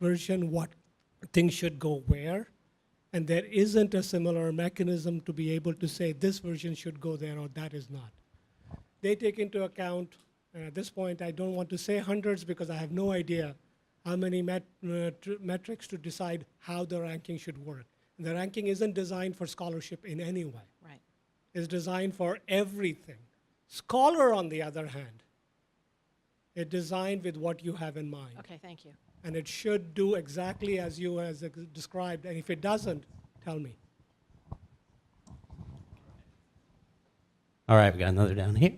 version, what things should go where, and there isn't a similar mechanism to be able to say this version should go there or that is not. They take into account, and at this point I don't want to say hundreds because I have no idea how many metrics to decide how the ranking should work. And the ranking isn't designed for scholarship in any way. Right. It's designed for everything. Scholar, on the other hand, it's designed with what you have in mind. Okay, thank you. And it should do exactly as you has described. And if it doesn't, tell me. All right, we got another down here.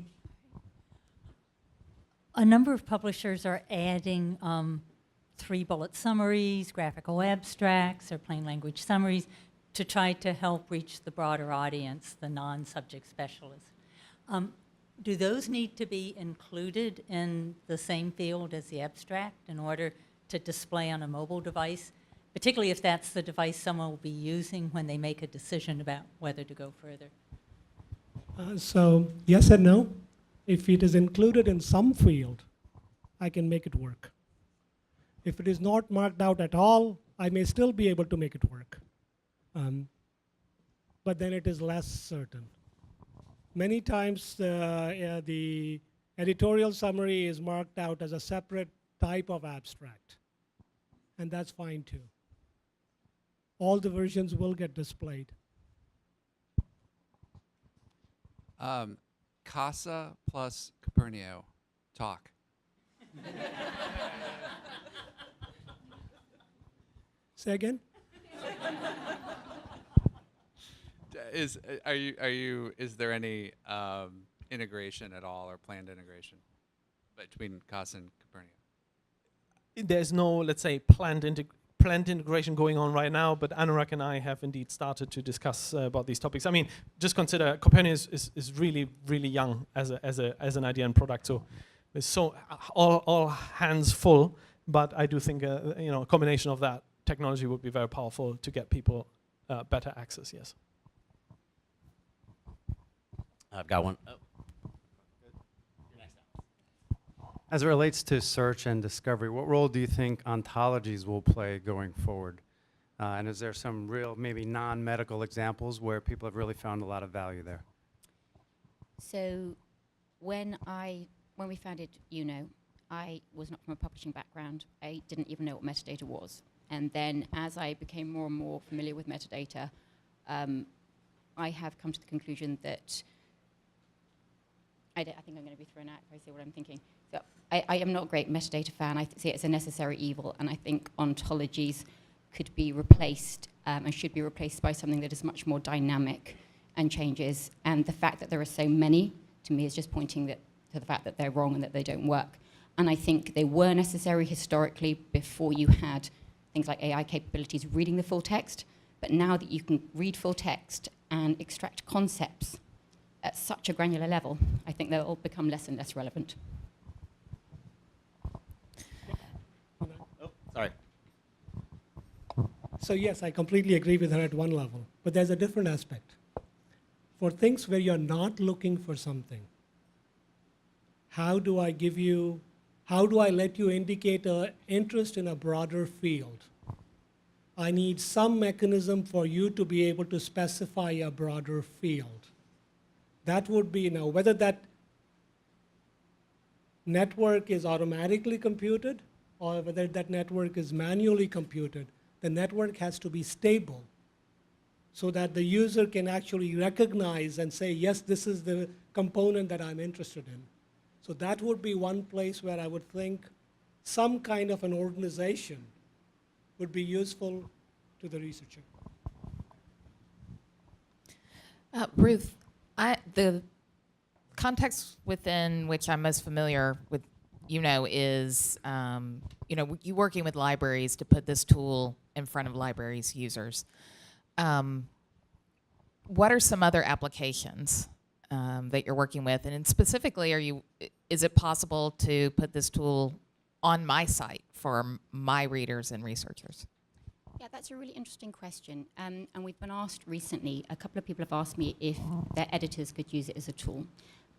A number of publishers are adding 3-bullet summaries, graphical abstracts, or plain language summaries to try to help reach the broader audience, the non-subject specialists. Do those need to be included in the same field as the abstract in order to display on a mobile device, particularly if that's the device someone will be using when they make a decision about whether to go further? So yes and no. If it is included in some field, I can make it work. If it is not marked out at all, I may still be able to make it work. But then it is less certain. Many times the editorial summary is marked out as a separate type of abstract, and that's fine too. All the versions will get displayed. Casa plus Copernio, talk. Say again? Is there any integration at all or planned integration between Casa and Copernio? There's no, let's say, planned integration going on right now, but Anurag and I have indeed started to discuss about these topics. I mean, just consider Copernio is really, really young as an idea and product, so there's so all hands full. But I do think a combination of that technology would be very powerful to get people better access. Yes. I've got one. Oh. As it relates to search and discovery, what role do you think ontologies will play going forward? And is there some real, maybe non-medical examples where people have really found a lot of value there? So when we founded I was not from a publishing background. I didn't even know what metadata was. And then as I became more and more familiar with metadata, I have come to the conclusion that I think I'm going to be thrown out if I say what I'm thinking. So I am not a great metadata fan. I see it as a necessary evil, and I think ontologies could be replaced and should be replaced by something that is much more dynamic and changes. And the fact that there are so many, to me, is just pointing to the fact that they're wrong and that they don't work. And I think they were necessary historically before you had things like AI capabilities reading the full text. But now that you can read full text and extract concepts at such a granular level, I think they'll become less and less relevant. Oh, sorry. So yes, I completely agree with her at one level, but there's a different aspect. For things where you're not looking for something, how do I let you indicate an interest in a broader field? I need some mechanism for you to be able to specify a broader field. That would be, whether that network is automatically computed or whether that network is manually computed, the network has to be stable so that the user can actually recognize and say, yes, this is the component that I'm interested in. So that would be one place where I would think some kind of an organization would be useful to the researcher. Ruth, the context within which I'm most familiar with, is, you working with libraries to put this tool in front of libraries' users. What are some other applications that you're working with? And specifically, is it possible to put this tool on my site for my readers and researchers? Yeah, that's a really interesting question. And we've been asked recently, a couple of people have asked me if their editors could use it as a tool.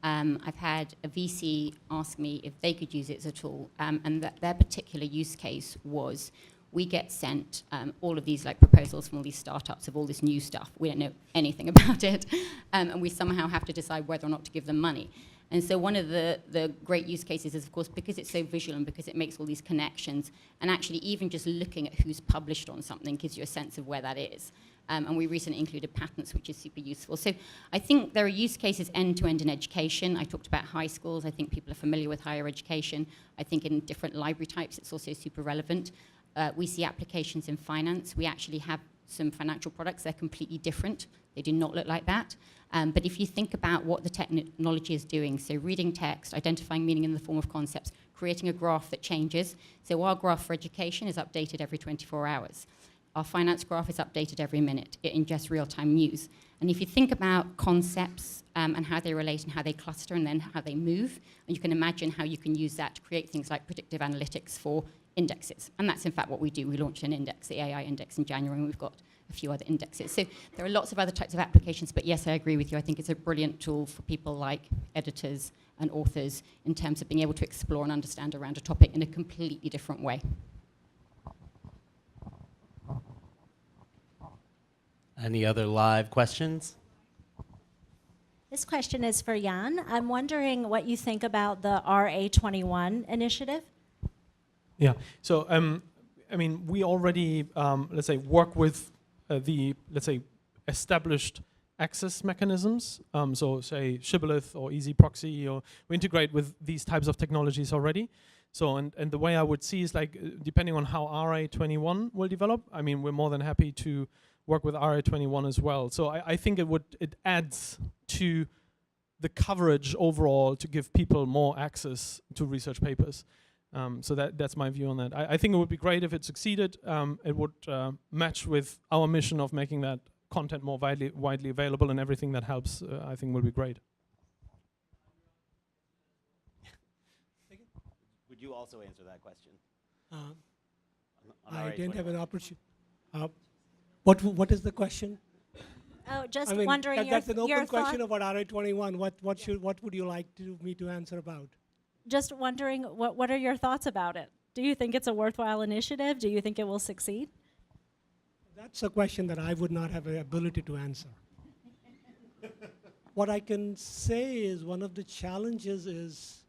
I've had a VC ask me if they could use it as a tool, and their particular use case was we get sent all of these proposals from all these startups of all this new stuff. We don't know anything about it, and we somehow have to decide whether or not to give them money. And so one of the great use cases is, of course, because it's so visual and because it makes all these connections, and actually even just looking at who's published on something gives you a sense of where that is. And we recently included patents, which is super useful. So I think there are use cases end-to-end in education. I talked about high schools. I think people are familiar with higher education. I think in different library types, it's also super relevant. We see applications in finance. We actually have some financial products. They're completely different. They do not look like that. But if you think about what the technology is doing, so reading text, identifying meaning in the form of concepts, creating a graph that changes. So our graph for education is updated every 24 hours. Our finance graph is updated every minute. It ingests real-time news. And if you think about concepts and how they relate and how they cluster and then how they move, and you can imagine how you can use that to create things like predictive analytics for indexes. And that's in fact what we do. We launched an index, the AI index, in January, and we've got a few other indexes. So there are lots of other types of applications, but yes, I agree with you. I think it's a brilliant tool for people like editors and authors in terms of being able to explore and understand around a topic in a completely different way. Any other live questions? This question is for Jan. I'm wondering what you think about the RA21 initiative. Yeah. So, I mean, we already, let's say, work with the, let's say, established access mechanisms. So, say, Shibboleth or Easy Proxy, or we integrate with these types of technologies already. So, and the way I would see is like, depending on how RA21 will develop, I mean, we're more than happy to work with RA21 as well. So I think it adds to the coverage overall to give people more access to research papers. So that's my view on that. I think it would be great if it succeeded. It would match with our mission of making that content more widely available, and everything that helps, I think, will be great. Would you also answer that question? On I didn't have RA21? an opportunity. What is the question? Oh, just I mean, wondering that's an your open question thought. about RA21. What would you like me to answer about? Just wondering what are your thoughts about it? Do you think it's a worthwhile initiative? Do you think it will succeed? That's a question that I would not have the ability to answer. What I can say is one of the challenges is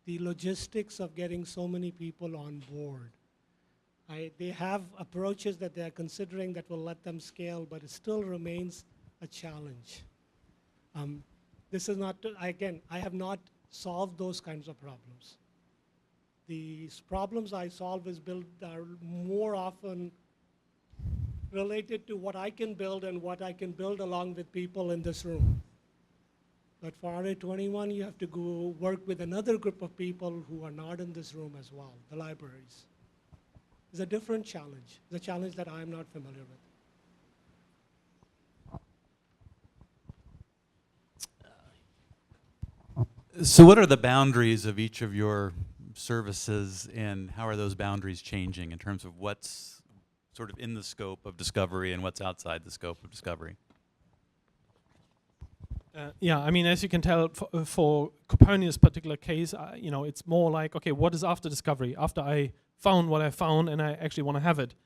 the logistics of getting so many people on board. They have approaches that they are considering that will let them scale, but it still remains a challenge. This is not, again, I have not solved those kinds of problems. The problems I solve are more often related to what I can build and what I can build along with people in this room. But for RA21, you have to go work with another group of people who are not in this room as well, the libraries. It's a different challenge. It's a challenge that I'm not familiar with. So what are the boundaries of each of your services, and how are those boundaries changing in terms of what's sort of in the scope of discovery and what's outside the scope of discovery? Yeah, I mean, as you can tell, for Copernicus' particular case, you know, it's more like, okay, what is after discovery? After I found what I found and I actually want to have it.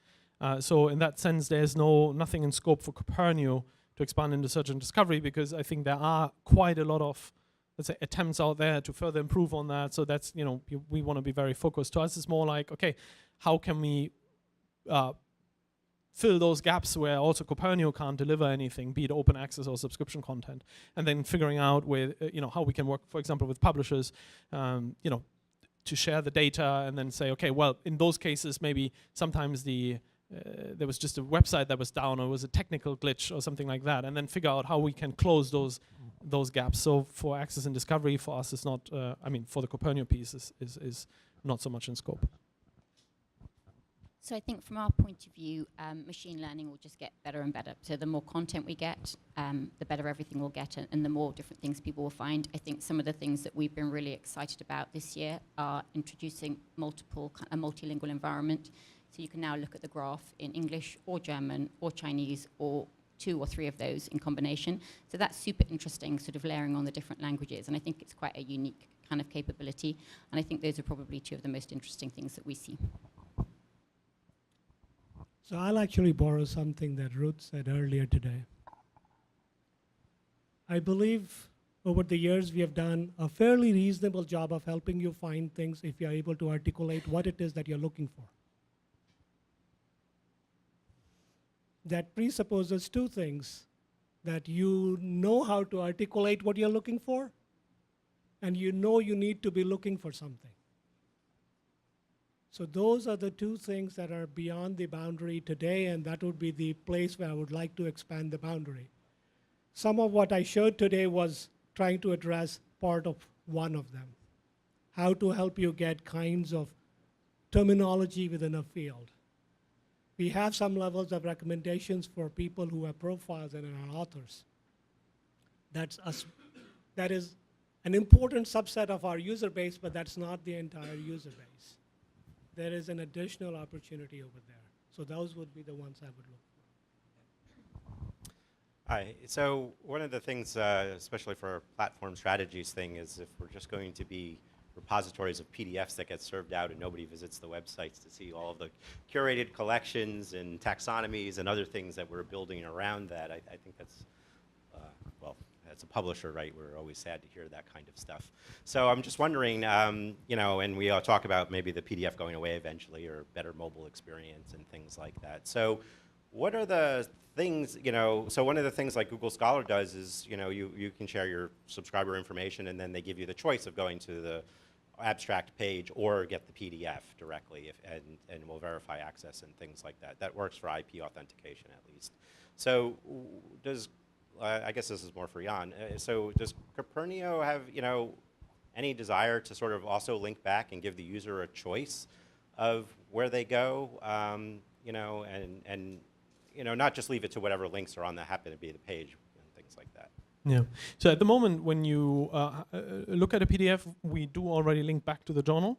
So in that sense, there's nothing in scope for Copernicus to expand into search and discovery, because I think there are quite a lot of, let's say, attempts out there to further improve on that. So that's, you know, we want to be very focused. To us, it's more like, okay, how can we fill those gaps where also Copernicus can't deliver anything, be it open access or subscription content, and then figuring out with, you know, how we can work, for example, with publishers, you know, to share the data and then say, okay, well, in those cases, maybe sometimes there was just a website that was down, or was a technical glitch or something like that, and then figure out how we can close those gaps. So for access and discovery, for us, it's not, I mean, for the Copernicus piece is not so much in scope. So I think from our point of view, machine learning will just get better and better. So the more content we get, the better everything will get, and the more different things people will find. I think some of the things that we've been really excited about this year are introducing a multilingual environment. So you can now look at the graph in English or German or Chinese, or 2 or 3 of those in combination. So that's super interesting, sort of layering on the different languages. And I think it's quite a unique kind of capability. And I think those are probably 2 of the most interesting things that we see. So I'll actually borrow something that Ruth said earlier today. I believe over the years we have done a fairly reasonable job of helping you find things if you're able to articulate what it is that you're looking for. That presupposes 2 things: that you know how to articulate what you're looking for, and you know you need to be looking for something. So those are the 2 things that are beyond the boundary today, and that would be the place where I would like to expand the boundary. Some of what I showed today was trying to address part of one of them: how to help you get kinds of terminology within a field. We have some levels of recommendations for people who have profiles and are authors. That is an important subset of our user base, but that's not the entire user base. There is an additional opportunity over there. So those would be the ones I would look for. Hi. So one of the things, especially for our platform strategies thing, is if we're just going to be repositories of PDFs that get served out and nobody visits the websites to see all of the curated collections and taxonomies and other things that we're building around that. I think that's, well, as a publisher, right, we're always sad to hear that kind of stuff. So I'm just wondering, you know, and we all talk about maybe the PDF going away eventually or better mobile experience and things like that. So what are the things, you know, so one of the things like Google Scholar does is, you know, you can share your subscriber information and then they give you the choice of going to the abstract page or get the PDF directly and will verify access and things like that. That works for IP authentication at least. So does, I guess this is more for Jan. So does Copernio have, you know, any desire to sort of also link back and give the user a choice of where they go, you know, and you know, not just leave it to whatever links are on that happen to be the page and things like that? Yeah. So at the moment, when you look at a PDF, we do already link back to the journal.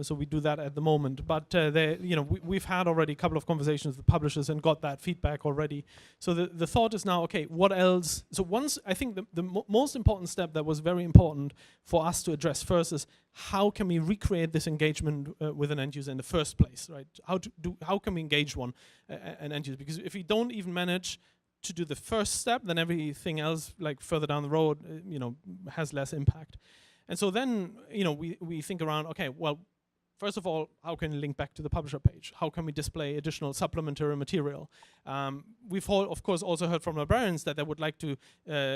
So we do that at the moment. But you know, we've had already a couple of conversations with publishers and got that feedback already. So the thought is now, okay, what else? So once, I think the most important step that was very important for us to address first is how can we recreate this engagement with an end user in the first place, right? How can we engage an end user? Because if we don't even manage to do the first step, then everything else, like further down the road, you know, has less impact. And so then, you know, we think around, okay, well, first of all, how can we link back to the publisher page? How can we display additional supplementary material? We've of course also heard from librarians that they would like to,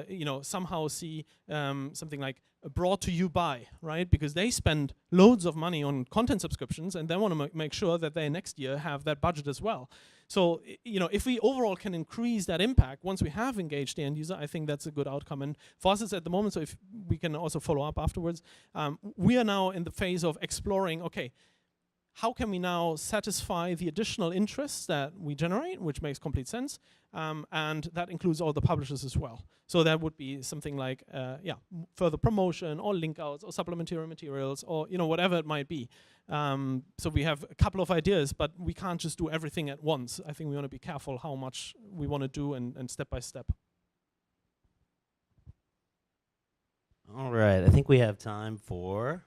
you know, somehow see something like brought to you by, right? Because they spend loads of money on content subscriptions and they want to make sure that they next year have that budget as well. So, you know, if we overall can increase that impact once we have engaged the end user, I think that's a good outcome. And for us, it's at the moment, so if we can also follow up afterwards, we are now in the phase of exploring, okay, how can we now satisfy the additional interests that we generate, which makes complete sense, and that includes all the publishers as well. So that would be something like, yeah, further promotion or link outs or supplementary materials or, you know, whatever it might be. So we have a couple of ideas, but we can't just do everything at once. I think we want to be careful how much we want to do and step by step. All right, I think we have time for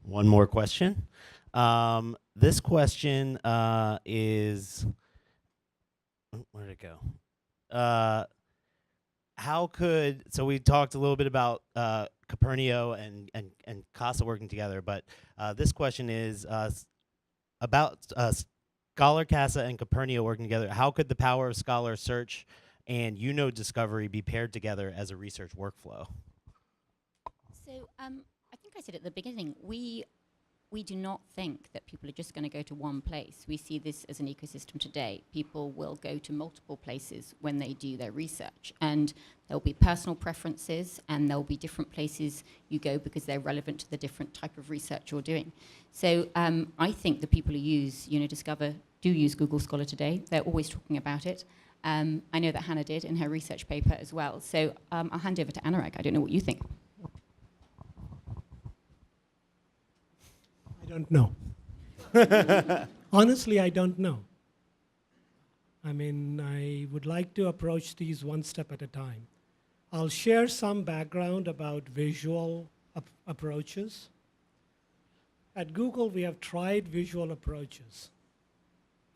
one more question. This question is, where'd it go? So we talked a little bit about Copernio and Casa working together, but this question is about Scholar, Casa, and Copernio working together. How could the power of Scholar search and discovery be paired together as a research workflow? So I think I said at the beginning, we do not think that people are just going to go to one place. We see this as an ecosystem today. People will go to multiple places when they do their research. And there'll be personal preferences, and there'll be different places you go because they're relevant to the different type of research you're doing. So I think the people who use Discover do use Google Scholar today. They're always talking about it. I know that Hannah did in her research paper as well. So I'll hand over to Anurag. I don't know what you think. I don't know. Honestly, I don't know. I mean, I would like to approach these one step at a time. I'll share some background about visual approaches. At Google, we have tried visual approaches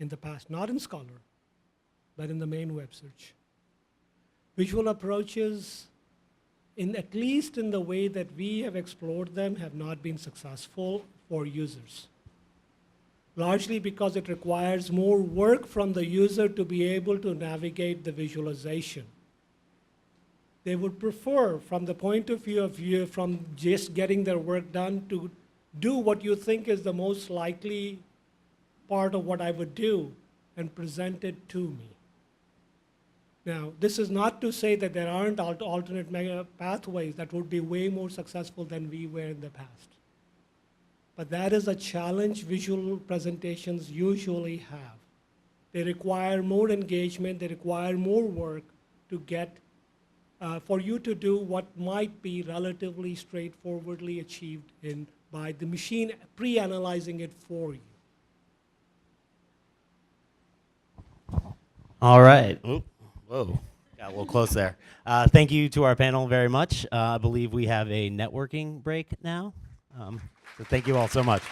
in the past, not in Scholar, but in the main web search. Visual approaches, at least in the way that we have explored them, have not been successful for users. Largely because it requires more work from the user to be able to navigate the visualization. They would prefer, from the point of view from just getting their work done, to do what you think is the most likely part of what I would do and present it to me. Now, this is not to say that there aren't alternate pathways that would be way more successful than we were in the past. But that is a challenge visual presentations usually have. They require more engagement, they require more work to get, for you to do what might be relatively straightforwardly achieved by the machine pre-analyzing it for you. All right. Oop. Whoa. Got a little close there. Thank you to our panel very much. I believe we have a networking break now. So thank you all so much.